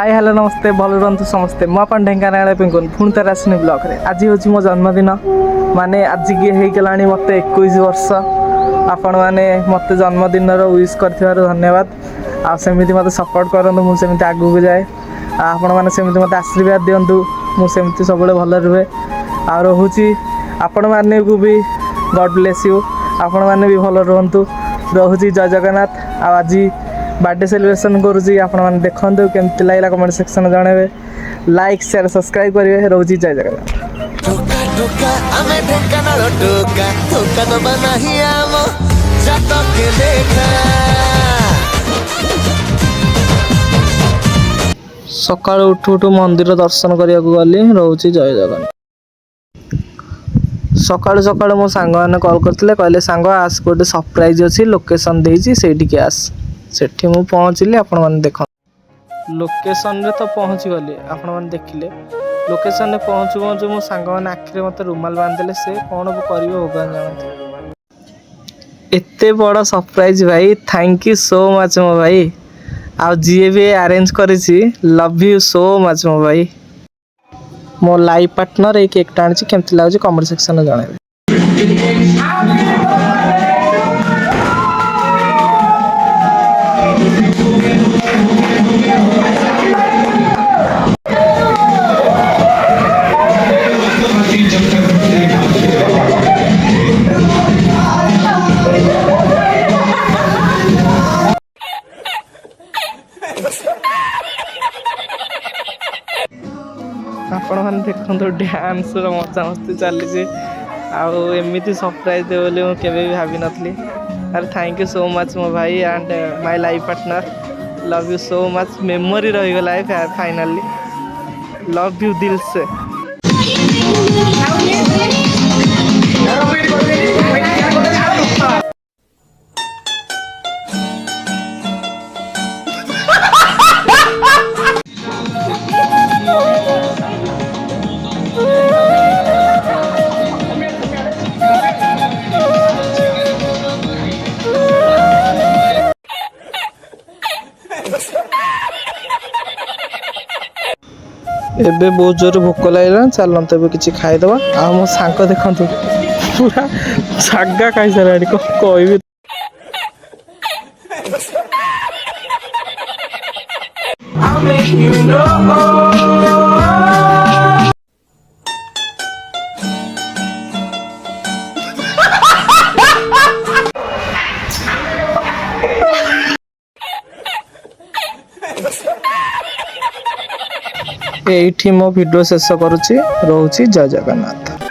Hi hello नमस्ते भल रुहतु समस्ते मो अपन ढेंकानाल पिंकुन पुणी थे आसनी ब्लॉग रे आज हूँ मो जन्मदिन माने आज की होगला मत 21 वर्ष आपण मैंने मत जन्मदिन विश कर धन्यवाद आमती मत सपोर्ट करूँ मुझे आगू को जाए आपण मैंने मत आशीर्वाद दिंतु मुझे सब भल रुहे आ रोचे आपण मैंने को भी गॉड ब्लेस यू आपण मैंने भी भल रुहतु रोचे जय जगन्नाथ आज बर्थडे सेलिब्रेशन करुँगी आपण मैंने देखते केमती लगला कमेंट सेक्शन जनइबे लाइक शेयर सब्सक्राइब करेंगे रोजी जय जगन्नाथ। सका उठू उठू मंदिर दर्शन करने गली रोची जय जगन्नाथ। सका सका मो सांग मैंने कॉल करते कहले सांग आस गोटे सरप्राइज अच्छी लोकेशन देती से आस सेठी मु पहुँचली आपण मैंने देख लोकेशन रे तो पहुँची गली आपण मैंने देखिले लोकेशन रे पहुँचू पहुँचू मो सांग मैंने आखिरे मत रुमाल बांधिले से कौन कर भगवान जानते एते बड़ सरप्राइज भाई थैंक यू सो मच मो भाई आ जी भी अरेंज करिछि लव यू सो मच मो भाई मो लाइफ पार्टनर एक केक टाणी केमती लगुच कमेंट सेक्शन में जणाइबे। आपण मैंने देखते डांस मजा मस्ती चली आमती सरप्राइज दे बोली मुझे भी भावी नी अरे थैंक यू सो मच मो भाई and my life partner love you so much memory रहीगला है फाइनली लव यू दिल से। एबे बहुत जोर भोक लगे चलते किसी खाईदे आ मो सांग देखु पूरा सागा खाई सारा कह एठी मो वीडियो शेष करुच्ची रोची जय जगन्नाथ।